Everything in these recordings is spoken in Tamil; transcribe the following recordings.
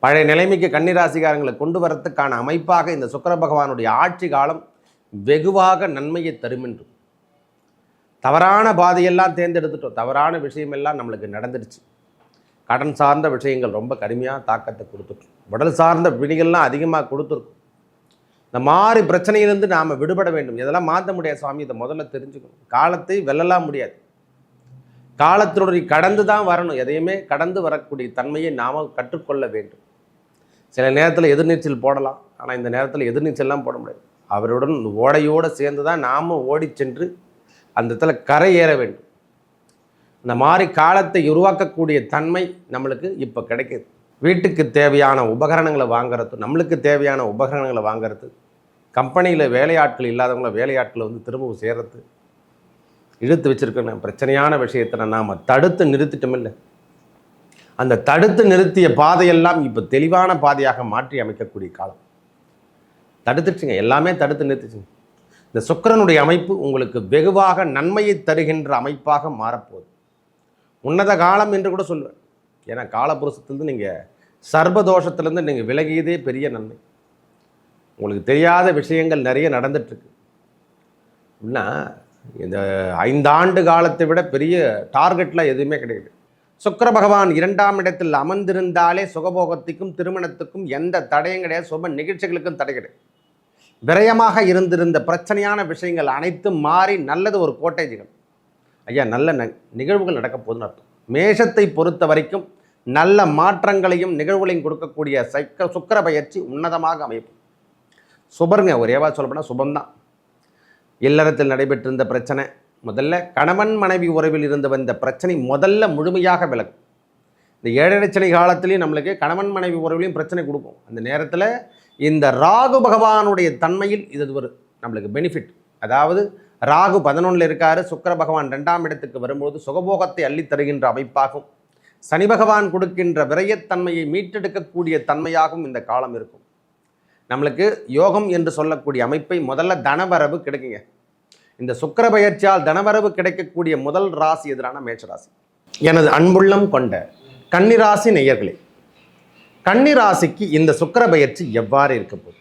பழைய நிலைமைக்கு கன்னிராசிக்காரங்களை கொண்டு வரத்துக்கான அமைப்பாக இந்த சுக்கிர பகவானுடைய ஆட்சி காலம் வெகுவாக நன்மையை தரும் என்று. தவறான பாதையெல்லாம் தேர்ந்தெடுத்துட்டோம், தவறான விஷயமெல்லாம் நம்மளுக்கு நடந்துடுச்சு. கடன் சார்ந்த விஷயங்கள் ரொம்ப கடுமையாக தாக்கத்தை கொடுத்துட்டோம், உடல் சார்ந்த வினிகள்லாம் அதிகமாக கொடுத்துருக்கும். இந்த மாதிரி பிரச்சனையிலிருந்து நாம் விடுபட வேண்டும். இதெல்லாம் மாற்ற முடியாது சுவாமி, இதை முதல்ல தெரிஞ்சுக்கணும். காலத்தை வெல்லலாம் முடியாது, காலத்தினுடைய கடந்து தான் வரணும். எதையுமே கடந்து வரக்கூடிய தன்மையை நாம் கற்றுக்கொள்ள வேண்டும். சில நேரத்தில் எதிர்நீச்சல் போடலாம், ஆனால் இந்த நேரத்தில் எதிர்நீச்சல்லாம் போட முடியாது. அவருடன் ஓடையோடு சேர்ந்து தான் நாம் ஓடி சென்று அந்த இடத்துல கரை ஏற வேண்டும். இந்த மாதிரி காலத்தை உருவாக்கக்கூடிய தன்மை நம்மளுக்கு இப்போ கிடைக்கிது. வீட்டுக்கு தேவையான உபகரணங்களை வாங்கிறது, நம்மளுக்கு தேவையான உபகரணங்களை வாங்கிறது, கம்பெனியில் வேலையாட்கள் இல்லாதவங்கள வேலையாட்களை திரும்பவும் சேர்றது, இழுத்து வச்சுருக்க பிரச்சனையான விஷயத்தை நாம் தடுத்து நிறுத்திட்டோம். இல்லை, அந்த தடுத்து நிறுத்திய பாதையெல்லாம் இப்போ தெளிவான பாதையாக மாற்றி அமைக்கக்கூடிய காலம். தடுத்துச்சுங்க, எல்லாமே தடுத்து நிறுத்திச்சுங்க. இந்த சுக்கிரனுடைய அமைப்பு உங்களுக்கு வெகுவாக நன்மையை தருகின்ற அமைப்பாக மாறப்போகுது. உன்னத காலம் என்று கூட சொல்லுவேன். ஏன்னா காலபுருஷத்துலேருந்து நீங்கள் சர்வதோஷத்துலேருந்து நீங்கள் விலகியதே பெரிய நன்மை. உங்களுக்கு தெரியாத விஷயங்கள் நிறைய நடந்துட்டுருக்கு. அப்படின்னா இந்த 5 ஆண்டு காலத்தை விட பெரிய டார்கெட்லாம் எதுவுமே கிடையாது. சுக்கிர பகவான் 2ஆம் இடத்தில் அமர்ந்திருந்தாலே சுகபோகத்துக்கும் திருமணத்துக்கும் எந்த தடையும் கிடையாது, சுப நிகழ்ச்சிகளுக்கும் தடை கிடையாது. விரயமாக இருந்திருந்த பிரச்சனையான விஷயங்கள் அனைத்தும் மாறி நல்லது ஒரு கோட்டைஜிகள் ஐயா நல்ல நிகழ்வுகள் நடக்க போதுன்னு அர்த்தம். மேஷத்தை பொறுத்த வரைக்கும் நல்ல மாற்றங்களையும் நிகழ்வுகளையும் கொடுக்கக்கூடிய சுக்கிர பயிற்சி உன்னதமாக அமைப்பு. சுபருங்க, ஒரேவா சொல்லப்போனால் சுபம்தான். இல்லறத்தில் நடைபெற்றிருந்த பிரச்சனை, முதல்ல கணவன் மனைவி உறவில் இருந்து வந்த பிரச்சனை முதல்ல முழுமையாக விலகும். இந்த 7 சனி காலத்திலையும் நம்மளுக்கு கணவன் மனைவி உறவிலையும் பிரச்சனை கொடுக்கும். அந்த நேரத்தில் இந்த ராகு பகவானுடைய தன்மையில் இது ஒரு நம்மளுக்கு பெனிஃபிட். அதாவது ராகு 11ல் இருக்காரு, சுக்கிர பகவான் 2ஆம் இடத்துக்கு வரும்போது சுகபோகத்தை அள்ளி தருகின்ற அமைப்பாகும். சனி பகவான் கொடுக்கின்ற விரயத்தன்மையை மீட்டெடுக்கக்கூடிய தன்மையாகவும் இந்த காலம் இருக்கும். நம்மளுக்கு யோகம் என்று சொல்லக்கூடிய அமைப்பை முதல்ல தனவரவு கிடைக்குங்க. இந்த சுக்கிர பயிற்சியால் தனவரவு கிடைக்கக்கூடிய முதல் ராசி எதிரான மேஷராசி. எனது அன்புள்ளம் கொண்ட கன்னிராசி நேயர்களே, கன்னிராசிக்கு இந்த சுக்கிர பயிற்சி எவ்வாறு இருக்க போகுது?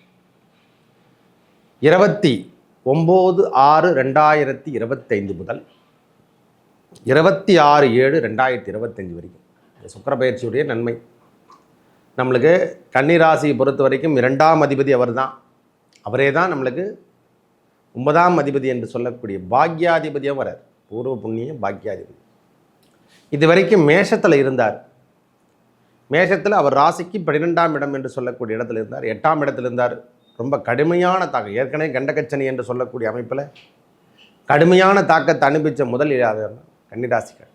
29/6/2025 முதல் 26/7/2025 வரைக்கும் இந்த சுக்கிர பயிற்சியுடைய நன்மை. நம்மளுக்கு கன்னிராசியை பொறுத்த வரைக்கும் 2ஆம் அதிபதி அவர் தான். அவரே தான் நம்மளுக்கு 9ஆம் அதிபதி என்று சொல்லக்கூடிய பாக்யாதிபதியாக வரார். பூர்வ புண்ணிய பாக்யாதிபதி. இது வரைக்கும் மேஷத்தில் இருந்தார். மேஷத்தில் அவர் ராசிக்கு 12ஆம் இடம் என்று சொல்லக்கூடிய இடத்துல இருந்தார். 8ஆம் இடத்துல இருந்தார். ரொம்ப கடுமையான தாக்கம், ஏற்கனவே கண்டகச்சனி என்று சொல்லக்கூடிய அமைப்பில் கடுமையான தாக்கத்தை அனுபவித்த முதல் கன்னிராசிக்கார்.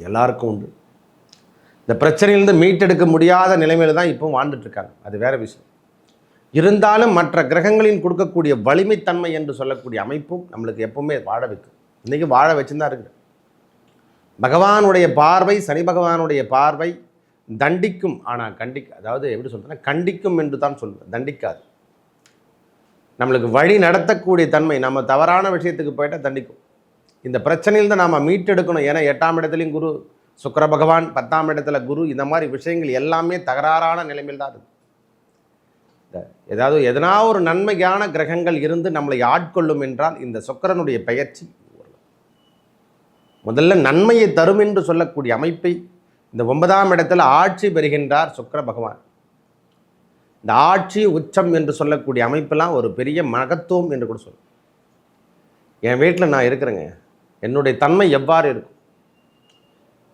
எல்லாருக்கும் உண்டு. இந்த பிரச்சனையிலிருந்து மீட்டெடுக்க முடியாத நிலைமையில் தான் இப்போ வாழ்ந்துட்டுருக்காங்க, அது வேறு விஷயம். இருந்தாலும் மற்ற கிரகங்களின் கொடுக்கக்கூடிய வலிமைத்தன்மை என்று சொல்லக்கூடிய அமைப்பும் நம்மளுக்கு எப்பவுமே வாழ வைக்கும். இன்றைக்கி வாழ வச்சுருந்தா இருக்குது. பகவானுடைய பார்வை, சனி பகவானுடைய பார்வை தண்டிக்கும், ஆனால் அதாவது எப்படி சொல்கிறேன்னா கண்டிக்கும் என்று தான் சொல்லுவேன், தண்டிக்காது. நம்மளுக்கு வழி நடத்தக்கூடிய தன்மை. நம்ம தவறான விஷயத்துக்கு போயிட்டால் தண்டிக்கும். இந்த பிரச்சனையில்தான் நாம் மீட்டெடுக்கணும். ஏன்னா 8ஆம் இடத்துலையும் குரு, சுக்கிர பகவான் 10ஆம் இடத்துல குரு, இந்த மாதிரி விஷயங்கள் எல்லாமே தகராறான நிலைமையில் தான் இருக்குது. ஏதாவது எதனா ஒரு நன்மையான கிரகங்கள் இருந்து நம்மளை ஆட்கொள்ளும் என்றால் இந்த சுக்கிரனுடைய பெயர்ச்சி முதல்ல நன்மையை தரும் என்று சொல்லக்கூடிய அமைப்பை. இந்த 9ஆம் இடத்துல ஆட்சி பெறுகின்றார் சுக்கிர பகவான். இந்த ஆட்சி உச்சம் என்று சொல்லக்கூடிய அமைப்பெல்லாம் ஒரு பெரிய மகத்துவம் என்று கூட சொல்லுவேன். என் வீட்டில் நான் இருக்கிறேங்க, என்னுடைய தன்மை எவ்வாறு இருக்கும்,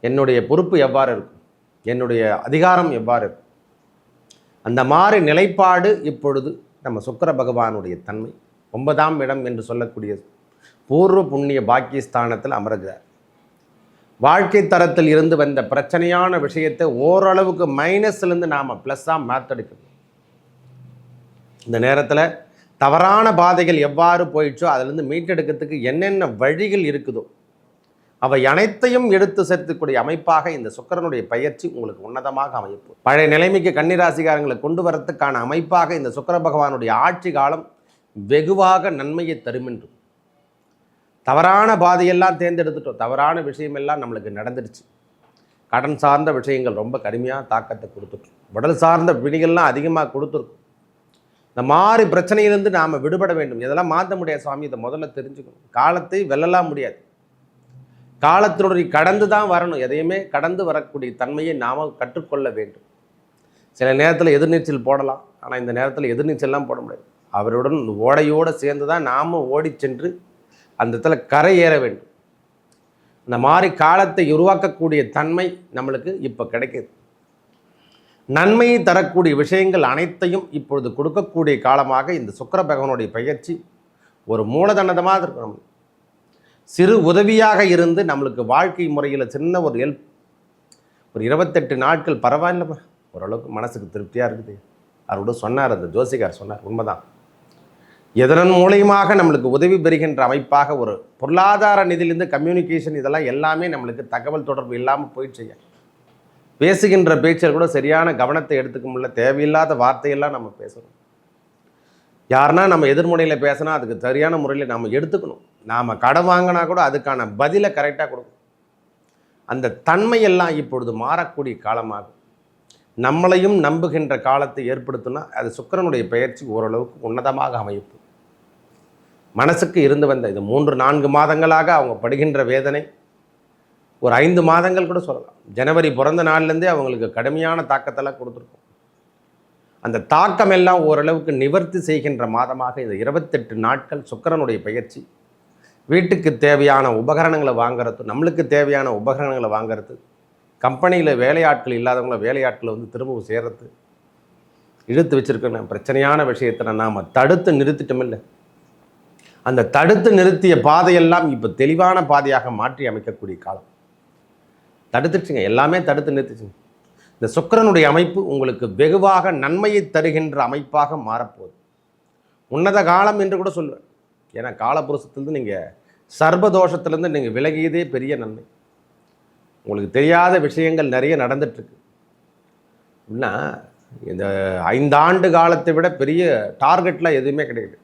என்னுடைய பொறுப்பு எவ்வாறு இருக்கும், என்னுடைய அதிகாரம் எவ்வாறு இருக்கும், அந்த மாதிரி நிலைப்பாடு இப்பொழுது நம்ம சுக்கிர பகவானுடைய தன்மை 9ஆம் இடம் என்று சொல்லக்கூடிய பூர்வ புண்ணிய பாக்கியஸ்தானத்தில் அமர்கிறார். வாழ்க்கை தரத்தில் இருந்து வந்த பிரச்சனையான விஷயத்தை ஓரளவுக்கு மைனஸ்லேருந்து நாம் ப்ளஸ்ஸாக மாற்றெடுக்கணும். இந்த நேரத்தில் தவறான பாதைகள் எவ்வாறு போயிடுச்சோ அதிலிருந்து மீட்டெடுக்கிறதுக்கு என்னென்ன வழிகள் இருக்குதோ அவை அனைத்தையும் எடுத்து சேர்த்துக்கூடிய அமைப்பாக இந்த சுக்கிரனுடைய பயிற்சி உங்களுக்கு உன்னதமாக அமைப்பு. பழைய நிலைமைக்கு கன்னிராசிக்காரங்களை கொண்டு வரத்துக்கான அமைப்பாக இந்த சுக்கிர பகவானுடைய ஆட்சி காலம் வெகுவாக நன்மையை தரும் என்று. தவறான பாதையெல்லாம் தேர்ந்தெடுத்துட்டோம், தவறான விஷயமெல்லாம் நம்மளுக்கு நடந்துடுச்சு. கடன் சார்ந்த விஷயங்கள் ரொம்ப கடுமையாக தாக்கத்தை கொடுத்துருக்கும். உடல் சார்ந்த பிணிகள்லாம் அதிகமாக கொடுத்துருக்கும். இந்த மாதிரி பிரச்சனையிலிருந்து நாம் விடுபட வேண்டும். இதெல்லாம் மாற்ற முடியாது சுவாமி, இதை முதல்ல தெரிஞ்சுக்கணும். காலத்தை வெல்லலாம் முடியாது, காலத்தினுடைய கடந்து தான் வரணும். எதையுமே கடந்து வரக்கூடிய தன்மையை நாம் கற்றுக்கொள்ள வேண்டும். சில நேரத்தில் எதிர்நீச்சல் போடலாம், ஆனால் இந்த நேரத்தில் எதிர்நீச்சல்லாம் போட முடியாது. அவருடன் ஓடையோடு சேர்ந்து தான் நாம் ஓடி சென்று அந்த இடத்துல கரை ஏற வேண்டும். இந்த மாதிரி காலத்தை உருவாக்கக்கூடிய தன்மை நம்மளுக்கு இப்போ கிடைக்கிது. நன்மையை தரக்கூடிய விஷயங்கள் அனைத்தையும் இப்பொழுது கொடுக்கக்கூடிய காலமாக இந்த சுக்கிர பகவானுடைய பயிற்சி ஒரு மூலதனமாக இருக்கும். சிறு உதவியாக இருந்து நம்மளுக்கு வாழ்க்கை முறையில் சின்ன ஒரு ஹெல்ப். ஒரு 28 நாட்கள் பரவாயில்லைம்மா, ஓரளவுக்கு மனசுக்கு திருப்தியாக இருக்குது. அவரோட சொன்னார், அந்த ஜோசிகார் சொன்னார், உண்மைதான். எதன் மூலியமாக நம்மளுக்கு உதவி பெறுகின்ற அமைப்பாக ஒரு பொருளாதார நிதியிலிருந்து கம்யூனிகேஷன் இதெல்லாம் எல்லாமே நம்மளுக்கு தகவல் தொடர்பு இல்லாமல் போயிடுச்சு. பேசுகின்ற பேச்சில் கூட சரியான கவனத்தை எடுத்துக்க முடியல. தேவையில்லாத வார்த்தையெல்லாம் நம்ம பேசணும். யாருன்னா நம்ம எதிர்முனையில் பேசினா அதுக்கு சரியான முறையில் நம்ம எடுத்துக்கணும். நாம் கடன் வாங்கினா கூட அதுக்கான பதிலை கரெக்டாக கொடுக்கணும். அந்த தன்மையெல்லாம் இப்பொழுது மாறக்கூடிய காலமாகும். நம்மளையும் நம்புகின்ற காலத்தை ஏற்படுத்தினா அது சுக்கிரனுடைய பயிற்சி ஓரளவுக்கு உன்னதமாக அமையும். மனசுக்கு இருந்து வந்த இது 3-4 மாதங்களாக அவங்க படுகின்ற வேதனை ஒரு 5 மாதங்கள் கூட சொல்லலாம். ஜனவரி பிறந்த நாள்லேருந்தே அவங்களுக்கு கடுமையான தாக்கத்தெல்லாம் கொடுத்துருக்கும். அந்த தாக்கம் எல்லாம் ஓரளவுக்கு நிவர்த்தி செய்கின்ற மாதமாக இந்த 28 நாட்கள் சுக்கிரனுடைய பயிற்சி. வீட்டுக்கு தேவையான உபகரணங்களை வாங்கிறது, நம்மளுக்கு தேவையான உபகரணங்களை வாங்கிறது, கம்பெனியில் வேலையாட்கள் இல்லாதவங்கள வேலையாட்களை வந்து திரும்பவும் சேர்றது, இழுத்து வச்சுருக்க பிரச்சனையான விஷயத்தை நாம் தடுத்து நிறுத்திட்டோம். இல்லை, அந்த தடுத்து நிறுத்திய பாதையெல்லாம் இப்போ தெளிவான பாதையாக மாற்றி அமைக்கக்கூடிய காலம். தடுத்துச்சுங்க, எல்லாமே தடுத்து நிறுத்திச்சுங்க. இந்த சுக்கிரனுடைய அமைப்பு உங்களுக்கு வெகுவாக நன்மையை தருகின்ற அமைப்பாக மாறப்போகுது. உன்னத காலம் என்று கூட சொல்லுவேன். ஏன்னா காலபுருஷத்துலேருந்து நீங்கள் சர்வதோஷத்துலேருந்து நீங்கள் விலகியதே பெரிய நன்மை. உங்களுக்கு தெரியாத விஷயங்கள் நிறைய நடந்துட்டுருக்கு. அப்படின்னா இந்த 5 ஆண்டு காலத்தை விட பெரிய டார்கெட்லாம் எதுவுமே கிடையாது.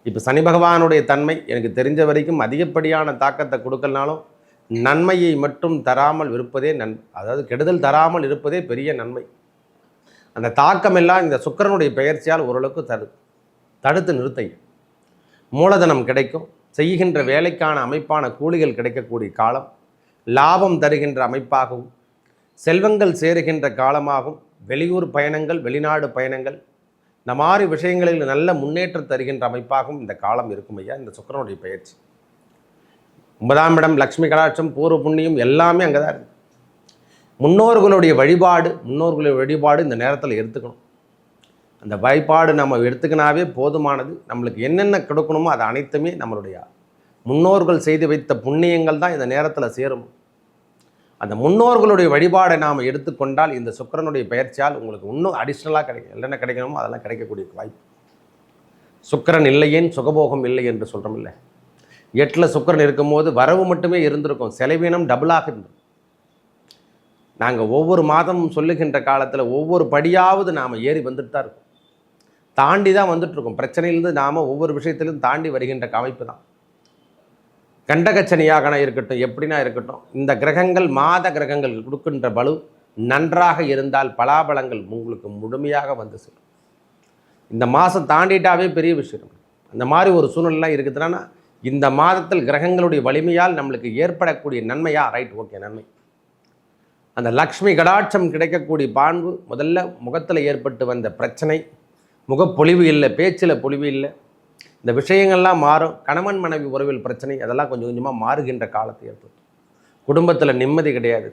இப்போ சனி பகவானுடைய தன்மை எனக்கு தெரிஞ்ச வரைக்கும் அதிகப்படியான தாக்கத்தை கொடுக்கலனாலும் நன்மையை மட்டும் தராமல் இருப்பதே அதாவது கெடுதல் தராமல் இருப்பதே பெரிய நன்மை. அந்த தாக்கம் எல்லாம் இந்த சுக்கிரனுடைய பெயர்ச்சியால் ஓரளவுக்கு தடுத்து நிறுத்த மூலதனம் கிடைக்கும். செய்கின்ற வேலைக்கான அமைப்பான கூலிகள் கிடைக்கக்கூடிய காலம், லாபம் தருகின்ற அமைப்பாகவும், செல்வங்கள் சேருகின்ற காலமாகவும், வெளியூர் பயணங்கள், வெளிநாடு பயணங்கள், இந்த மாதிரி விஷயங்களில் நல்ல முன்னேற்றம் தருகின்ற அமைப்பாகவும் இந்த காலம் இருக்கும் ஐயா. இந்த சுக்கிரனுடைய பயிற்சி 9ஆம் இடம், லக்ஷ்மி கடாட்சம், பூர்வ புண்ணியம் எல்லாமே அங்கே தான் இருக்குது. முன்னோர்களுடைய வழிபாடு இந்த நேரத்தில் எடுத்துக்கணும். அந்த வழிபாடு நம்ம எடுத்துக்கினாவே போதுமானது. நம்மளுக்கு என்னென்ன கொடுக்கணுமோ அது அனைத்துமே நம்மளுடைய முன்னோர்கள் செய்து வைத்த புண்ணியங்கள் தான் இந்த நேரத்தில் சேரும். அந்த முன்னோர்களுடைய வழிபாடை நாம் எடுத்துக்கொண்டால் இந்த சுக்கிரனுடைய பயிற்சியால் உங்களுக்கு இன்னும் அடிஷ்னலாக கிடைக்கும். என்னென்ன கிடைக்கணுமோ அதெல்லாம் கிடைக்கக்கூடிய வாய்ப்பு. சுக்கிரன் இல்லையேன் சுகபோகம் இல்லை என்று சொல்கிறோம். இல்லை, 8ல் சுக்கிரன் இருக்கும்போது வரவு மட்டுமே இருந்திருக்கும், செலவீனம் டபுளாக இருந்தோம். நாங்கள் ஒவ்வொரு மாதமும் சொல்லுகின்ற காலத்தில் ஒவ்வொரு படியாவது நாம் ஏறி வந்துட்டு தான் இருக்கோம், தாண்டி தான் வந்துட்டுருக்கோம். பிரச்சனையிலேருந்து நாம் ஒவ்வொரு விஷயத்திலும் தாண்டி வருகின்ற அமைப்பு தான். கண்டகச்சனியாக இருக்கட்டும், எப்படின்னா இருக்கட்டும், இந்த கிரகங்கள் மாத கிரகங்கள் கொடுக்கின்ற பலு நன்றாக இருந்தால் பலாபலங்கள் உங்களுக்கு முழுமையாக வந்து சேரும். இந்த மாதம் தாண்டிட்டாவே பெரிய விஷயம். அந்த மாதிரி ஒரு சூழ்நிலைலாம் இருக்குதுன்னா இந்த மாதத்தில் கிரகங்களுடைய வலிமையால் நம்மளுக்கு ஏற்படக்கூடிய நன்மையா? ரைட், ஓகே, நன்மை. அந்த லக்ஷ்மி கடாட்சம் கிடைக்கக்கூடிய பான்பு, முதல்ல முகத்தில் ஏற்பட்டு வந்த பிரச்சனை, முகப்பொழிவு இல்லை, பேச்சில் பொழிவு இல்லை, இந்த விஷயங்கள்லாம் மாறும். கணவன் மனைவி உறவில் பிரச்சனை அதெல்லாம் கொஞ்சம் கொஞ்சமாக மாறுகின்ற காலத்தை ஏற்படுத்தும். குடும்பத்தில் நிம்மதி கிடையாது.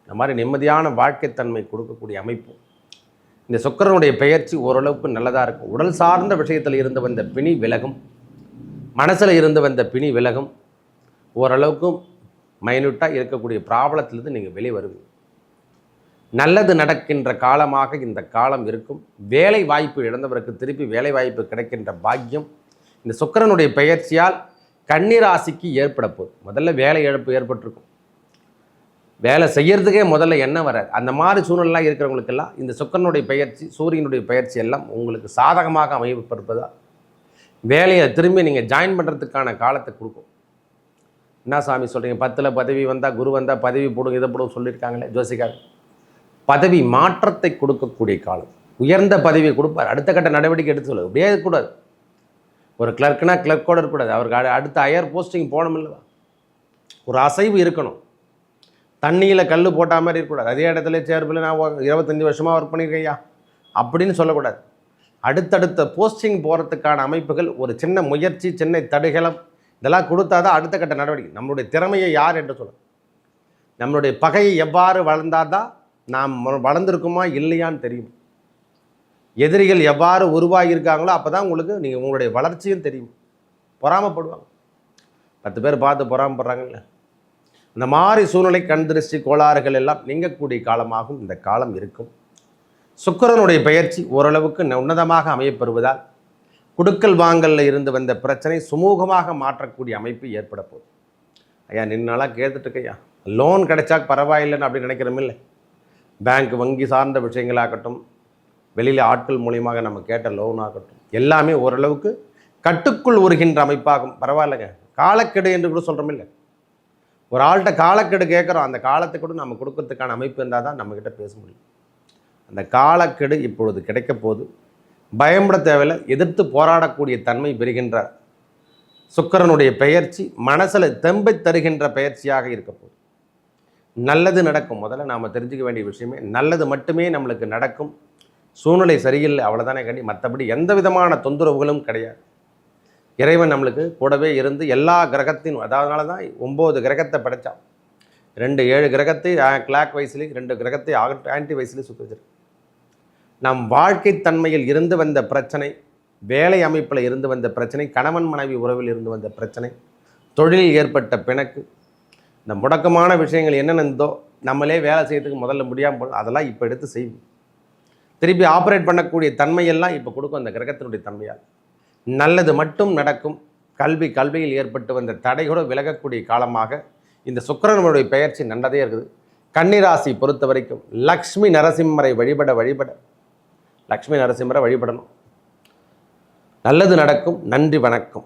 இந்த மாதிரி நிம்மதியான வாழ்க்கைத்தன்மை கொடுக்கக்கூடிய அமைப்பு இந்த சுக்கிரனுடைய பெயர்ச்சி ஓரளவுக்கு நல்லதாக இருக்கும். உடல் சார்ந்த விஷயத்தில் இருந்து வந்த பிணி விலகும், மனசில் இருந்து வந்த பிணி விலகும். ஓரளவுக்கு மைன்யூட்டாக இருக்கக்கூடிய ப்ராப்ளத்திலிருந்து நீங்கள் வெளியே வருவீங்க. நல்லது நடக்கின்ற காலமாக இந்த காலம் இருக்கும். வேலை வாய்ப்பு இழந்தவருக்கு திருப்பி வேலை வாய்ப்பு கிடைக்கின்ற பாக்கியம் இந்த சுக்கிரனுடைய பெயர்ச்சியால் கன்னி ராசிக்கு ஏற்பட போகுது. முதல்ல வேலை இழப்பு ஏற்பட்டிருக்கும், வேலை செய்யறதுக்கே முதல்ல என்ன வராது. அந்த மாதிரி சூழ்நிலாம் இருக்கிறவங்களுக்கெல்லாம் இந்த சுக்கிரனுடைய பெயர்ச்சி, சூரியனுடைய பெயர்ச்சி எல்லாம் உங்களுக்கு சாதகமாக அமைப்பதா வேலையை திரும்பி நீங்கள் ஜாயின் பண்ணுறதுக்கான காலத்தை கொடுக்கும். என்ன சாமி சொல்கிறீங்க, 10ல் பதவி வந்தால் குரு வந்தால் பதவி போடும் இதை போடும் சொல்லியிருக்காங்களே ஜோசிக்காக. பதவி மாற்றத்தை கொடுக்கக்கூடிய காலம். உயர்ந்த பதவியை கொடுப்பார். அடுத்த கட்ட நடவடிக்கை எடுத்து சொல்லுது. அப்படியே இருக்கக்கூடாது. ஒரு கிளர்க்குனா கிளர்க்கோடு இருக்கக்கூடாது. அவருக்கு அடுத்த ஹையர் போஸ்டிங் போகணும் இல்லைவா, ஒரு அசைவு இருக்கணும். தண்ணியில் கல் போட்டால் மாதிரி இருக்கக்கூடாது. அதே இடத்துல சேர்ப்பில் நான் 25 வருஷமாக ஒர்க் பண்ணியிருக்கையா அப்படின்னு சொல்லக்கூடாது. அடுத்தடுத்த போஸ்டிங் போகிறதுக்கான அமைப்புகள், ஒரு சின்ன முயற்சி, சின்ன தடுகளம் இதெல்லாம் கொடுத்தா தான் அடுத்த கட்ட நடவடிக்கை. நம்மளுடைய திறமையை யார் என்று சொல்ல, நம்மளுடைய பகையை எவ்வாறு வளர்ந்தால் தான் நாம் வளர்ந்துருக்குமா இல்லையான்னு தெரியும். எதிரிகள் எவ்வாறு உருவாகியிருக்காங்களோ அப்போ தான் நீங்கள் உங்களுடைய வளர்ச்சியும் தெரியும். பொறாமப்படுவாங்க. 10 பேர் பார்த்து பொறாமப்படுறாங்கல்ல, இந்த மாதிரி சூழ்நிலை, கண் திருஷ்டி கோளாறுகள் எல்லாம் நீங்கக்கூடிய காலமாகவும் இந்த காலம் இருக்கும். சுக்கிரனுடைய பெயர்ச்சி ஓரளவுக்கு உன்னதமாக அமையப்பெறுவதால் குடுக்கல் வாங்கலில் இருந்து வந்த பிரச்சனை சுமூகமாக மாற்றக்கூடிய அமைப்பு ஏற்பட போகுது. ஐயா நின்னாலாம் கேட்டுட்டுருக்கையா, லோன் கிடைச்சா பரவாயில்லைன்னு அப்படி நினைக்கிறோம் இல்லை. பேங்க் வங்கி சார்ந்த விஷயங்களாகட்டும், வெளியில் ஆட்கள் மூலியமாக நம்ம கேட்ட லோன் ஆகட்டும், எல்லாமே ஓரளவுக்கு கட்டுக்குள் உருகின்ற அமைப்பாகும். பரவாயில்லைங்க, காலக்கெடு என்று கூட சொல்கிறோம் இல்லை. ஒரு ஆள்கிட்ட காலக்கெடு கேட்குறோம், அந்த காலத்தை கூட நம்ம கொடுக்கறதுக்கான அமைப்பு இருந்தால் தான் நம்மக்கிட்ட பேச முடியும். அந்த காலக்கெடு இப்பொழுது கிடைக்க போது. பயப்பட தேவையில்லை. எதிர்த்து போராடக்கூடிய தன்மை பெறுகின்றார். சுக்கிரனுடைய பெயர்ச்சி மனசில் தெம்பை தருகின்ற பெயர்ச்சியாக இருக்க போகுது. நல்லது நடக்கும். முதல்ல நாம் தெரிஞ்சுக்க வேண்டிய விஷயமே, நல்லது மட்டுமே நம்மளுக்கு நடக்கும். சூழ்நிலை சரியில்லை அவ்வளோதானே கண்டி, மற்றபடி எந்த விதமான தொந்தரவுகளும் கிடையாது. இறைவன் நம்மளுக்கு கூடவே இருந்து எல்லா கிரகத்தின், அதனால தான் 9 கிரகத்தை படைத்தான். 7 கிரகத்தை கிளாக் வைஸ்லேயும் 2 கிரகத்தை ஆன்டி வைஸ்லேயும் சுற்றி வச்சிருக்கு. நம் வாழ்க்கை தன்மையில் இருந்து வந்த பிரச்சனை, வேலை அமைப்பில் இருந்து வந்த பிரச்சனை, கணவன் மனைவி உறவில் இருந்து வந்த பிரச்சனை, தொழிலில் ஏற்பட்ட பிணக்கு, இந்த முடக்கமான விஷயங்கள் என்னென்னதோ நம்மளே வேலை செய்யறதுக்கு முதல்ல முடியாமல் போல் அதெல்லாம் இப்போ எடுத்து செய்வோம். திருப்பி ஆப்ரேட் பண்ணக்கூடிய தன்மையெல்லாம் இப்போ கொடுக்கும் அந்த கிரகத்தினுடைய தன்மையால். நல்லது மட்டும் நடக்கும். கல்வியில் ஏற்பட்டு வந்த தடைகளோடு விலகக்கூடிய காலமாக இந்த சுக்கிரனுடைய பெயர்ச்சி நல்லதே இருக்குது. கன்னிராசி பொறுத்த வரைக்கும் லக்ஷ்மி நரசிம்மரை வழிபட லக்ஷ்மி நரசிம்மரை வழிபடணும். நல்லது நடக்கும். நன்றி, வணக்கம்.